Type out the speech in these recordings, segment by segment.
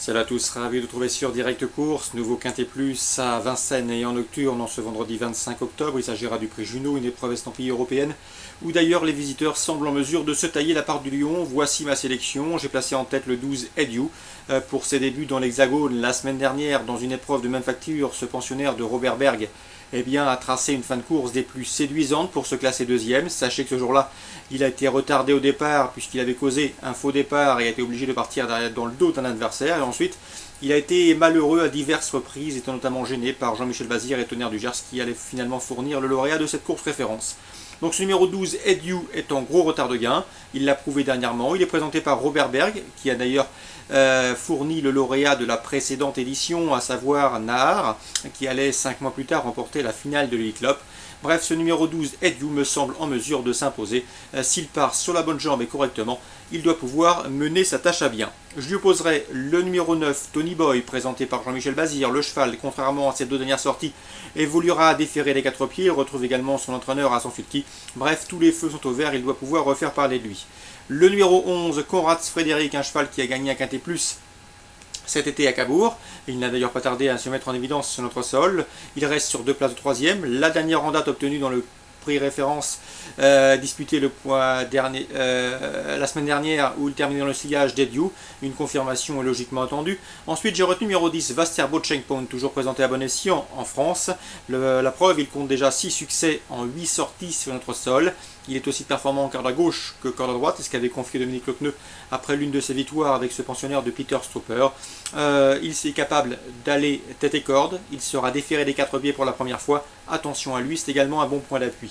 Salut à tous, ravi de vous trouver sur Direct Course, nouveau Quintet Plus à Vincennes et en nocturne en ce vendredi 25 octobre. Il s'agira du prix Junot, une épreuve estampillée européenne, où d'ailleurs les visiteurs semblent en mesure de se tailler la part du lion. Voici ma sélection, j'ai placé en tête le 12 Edu pour ses débuts dans l'Hexagone. La semaine dernière, dans une épreuve de même facture, ce pensionnaire de Robert Berg a tracé une fin de course des plus séduisantes pour se classer deuxième. Sachez que ce jour-là, il a été retardé au départ puisqu'il avait causé un faux départ et a été obligé de partir dans le dos d'un adversaire. Et ensuite, il a été malheureux à diverses reprises, étant notamment gêné par Jean-Michel Bazir et Tonnerre du Gers qui allaient finalement fournir le lauréat de cette course référence. Donc ce numéro 12, Edu, est en gros retard de gain. Il l'a prouvé dernièrement. Il est présenté par Robert Berg, qui a d'ailleurs fourni le lauréat de la précédente édition, à savoir Nahar, qui allait 5 mois plus tard remporter la finale de l'Elite Lopp. Bref, ce numéro 12, Edu, me semble en mesure de s'imposer. S'il part sur la bonne jambe et correctement, il doit pouvoir mener sa tâche à bien. Je lui opposerai le numéro 9, Tony Boy, présenté par Jean-Michel Bazir. Le cheval, contrairement à ses deux dernières sorties, évoluera déférer les 4 pieds. Il retrouve également son entraîneur à son sulky. Bref, tous les feux sont au vert, il doit pouvoir refaire parler de lui. Le numéro 11, Conrad Frédéric, un cheval qui a gagné un quintet plus cet été à Cabourg. Il n'a d'ailleurs pas tardé à se mettre en évidence sur notre sol. Il reste sur 2 places de 3e. La dernière en date obtenue dans le prix référence disputé la semaine dernière où il terminait dans le sillage d'Edu. Une confirmation est logiquement attendue. Ensuite, j'ai retenu numéro 10, Vasterbo Chenkpoint, toujours présenté à bon escient en France. La preuve, il compte déjà 6 succès en 8 sorties sur notre sol. Il est aussi performant en corde à gauche que corde à droite, c'est ce qu'avait confié Dominique Lecneux après l'une de ses victoires avec ce pensionnaire de Peter Stropper. Il est capable d'aller tête et corde, il sera déféré des 4 pieds pour la première fois. Attention à lui, c'est également un bon point d'appui.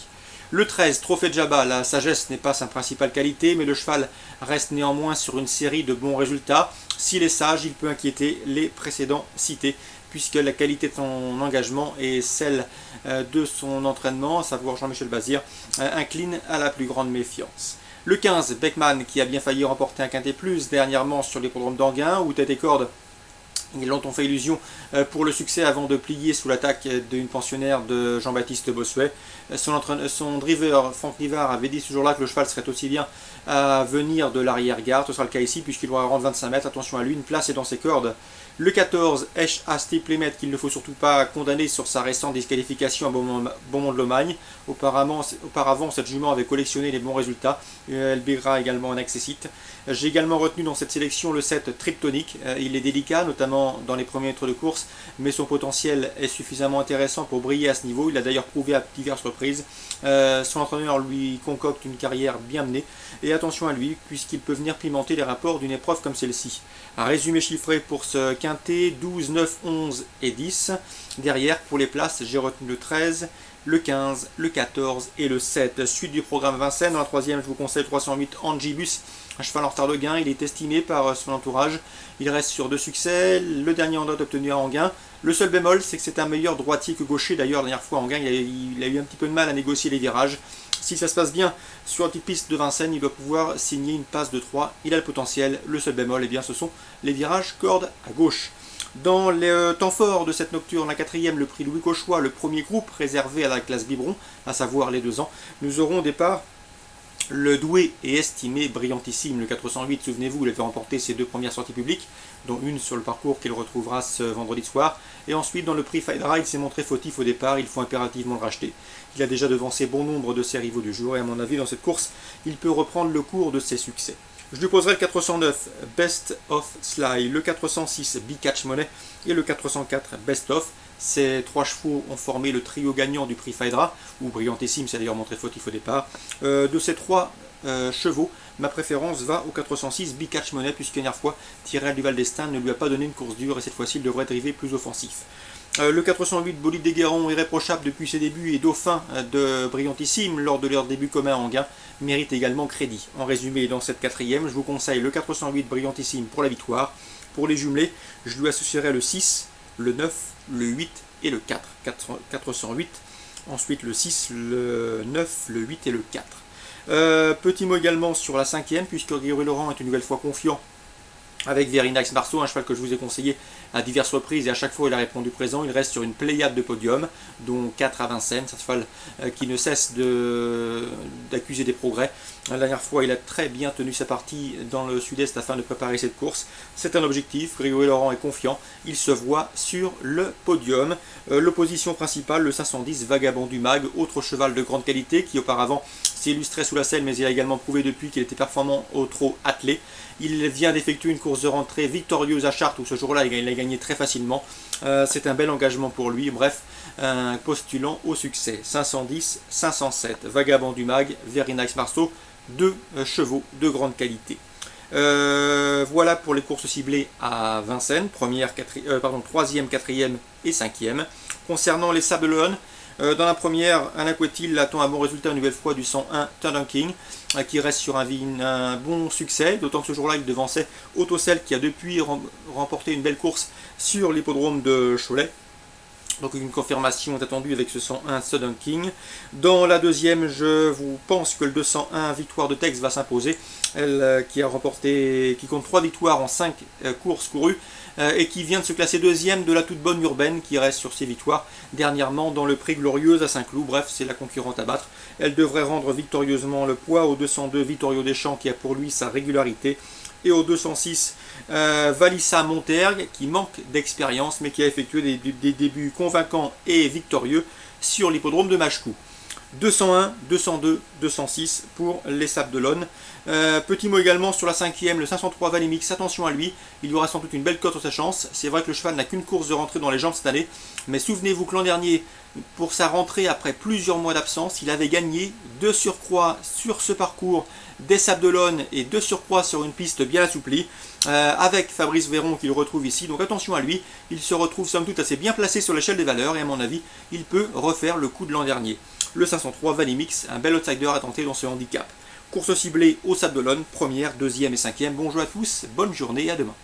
Le 13, Trophée de Jabba, la sagesse n'est pas sa principale qualité, mais le cheval reste néanmoins sur une série de bons résultats. S'il est sage, il peut inquiéter les précédents cités, puisque la qualité de son engagement et celle de son entraînement, à savoir Jean-Michel Bazir, incline à la plus grande méfiance. Le 15, Beckman, qui a bien failli remporter un quintet plus dernièrement sur l'hippodrome d'Anguin, où tête et corde ils l'ont fait illusion pour le succès avant de plier sous l'attaque d'une pensionnaire de Jean-Baptiste Bossuet. Son driver, Franck Nivard, avait dit ce jour-là que le cheval serait aussi bien à venir de l'arrière-garde. Ce sera le cas ici puisqu'il doit rendre 25 mètres. Attention à lui, une place est dans ses cordes. Le 14, Esh Astiplemet, qu'il ne faut surtout pas condamner sur sa récente disqualification à Beaumont-de-Lomagne. Auparavant, cette jument avait collectionné les bons résultats. Elle brillera également en accessite. J'ai également retenu dans cette sélection le 7, Triptonic. Il est délicat, notamment dans les premiers mètres de course, mais son potentiel est suffisamment intéressant pour briller à ce niveau. Il l'a d'ailleurs prouvé à diverses reprises. Son entraîneur lui concocte une carrière bien menée. Et attention à lui, puisqu'il peut venir pimenter les rapports d'une épreuve comme celle-ci. Un résumé chiffré pour ce quintet, 12, 9, 11 et 10. Derrière, pour les places, j'ai retenu le 13, le 15, le 14 et le 7. Suite du programme Vincennes. Dans la troisième, je vous conseille 308 Angibus, un cheval en retard de gain. Il est estimé par son entourage. Il reste sur 2 succès. Le dernier en date obtenu à Anguin. Le seul bémol, c'est que c'est un meilleur droitier que gaucher. D'ailleurs, la dernière fois, Anguin, il a eu un petit peu de mal à négocier les virages. Si ça se passe bien sur la petite piste de Vincennes, il doit pouvoir signer une passe de 3. Il a le potentiel. Le seul bémol, eh bien, ce sont les virages corde à gauche. Dans les temps forts de cette nocturne, la 4e, le prix Louis Cauchois, le premier groupe réservé à la classe biberon, à savoir les 2 ans, nous aurons au départ le doué et estimé brillantissime, le 408, souvenez-vous, il avait remporté ses 2 premières sorties publiques, dont une sur le parcours qu'il retrouvera ce vendredi soir. Et ensuite, dans le prix Faidra, il s'est montré fautif au départ, il faut impérativement le racheter. Il a déjà devancé bon nombre de ses rivaux du jour, et à mon avis, dans cette course, il peut reprendre le cours de ses succès. Je lui poserai le 409, Best of Sly, le 406, Big Catch Money, et le 404, Best of. Ces 3 chevaux ont formé le trio gagnant du prix Faidra, où Brillantissime s'est d'ailleurs montré fautif au départ. De ces 3 chevaux, ma préférence va au 406 Big Catch Money, puisque la dernière fois, Tyrell du Val d'Estaing ne lui a pas donné une course dure, et cette fois-ci, il devrait driver plus offensif. Le 408, Bolide des Guérons, irréprochable depuis ses débuts et dauphin de Brillantissime lors de leur début commun à Anguin, mérite également crédit. En résumé, dans cette 4e, je vous conseille le 408 Brillantissime pour la victoire. Pour les jumelés, je lui associerai le 6, le 9, le 8 et le 4. 408, ensuite le 6, le 9, le 8 et le 4. Petit mot également sur la 5e, puisque Grégory Laurent est une nouvelle fois confiant avec Verinax Marceau, un cheval que je vous ai conseillé à diverses reprises et à chaque fois il a répondu présent. Il reste sur une pléiade de podium, dont 4 à Vincennes. C'est un cheval qui ne cesse d'accuser des progrès. La dernière fois, il a très bien tenu sa partie dans le sud-est afin de préparer cette course. C'est un objectif. Grégory Laurent est confiant. Il se voit sur le podium. L'opposition principale, le 510 Vagabond du Mag, autre cheval de grande qualité qui auparavant s'est illustré sous la selle, mais il a également prouvé depuis qu'il était performant au trot attelé. Il vient d'effectuer une course de rentrée victorieuse à Chartres où ce jour-là il a gagné très facilement. C'est un bel engagement pour lui. Bref, un postulant au succès. 510, 507, Vagabond du Mag, Verinax Marceau, deux chevaux de grande qualité. Voilà pour les courses ciblées à Vincennes, 3e, 4e et 5e. Concernant les Sables d'Olonne, dans la première, Alain Couetil attend un bon résultat une nouvelle fois du 101 Turner King, qui reste sur un bon succès, d'autant que ce jour-là il devançait Autocel qui a depuis remporté une belle course sur l'hippodrome de Cholet. Donc une confirmation est attendue avec ce 101 Southern King. Dans la deuxième, je vous pense que le 201 Victoire de Tex va s'imposer. Elle qui compte 3 victoires en 5 courses courues et qui vient de se classer deuxième de la toute bonne urbaine qui reste sur ses victoires dernièrement dans le prix Glorieuse à Saint-Cloud. Bref, c'est la concurrente à battre. Elle devrait rendre victorieusement le poids au 202 Vittorio Deschamps qui a pour lui sa régularité. Et au 206, Valissa Montergue, qui manque d'expérience, mais qui a effectué des débuts convaincants et victorieux sur l'hippodrome de Machecou. 201, 202, 206 pour les Sables d'Olonne. Petit mot également sur la 5e, le 503 Valimix, attention à lui, il lui aura sans doute une belle cote sur sa chance. C'est vrai que le cheval n'a qu'une course de rentrée dans les jambes cette année, mais souvenez-vous que l'an dernier, pour sa rentrée après plusieurs mois d'absence, il avait gagné de surcroît sur ce parcours des Sables d'Olonne et de surcroît sur une piste bien assouplie, avec Fabrice Véron qui le retrouve ici. Donc attention à lui, il se retrouve somme toute assez bien placé sur l'échelle des valeurs et à mon avis, il peut refaire le coup de l'an dernier. Le 503 Valimix, un bel outsider à tenter dans ce handicap. Course ciblée au Sables d'Olonne, 1re, 2e et 5e. Bonjour à tous, bonne journée et à demain.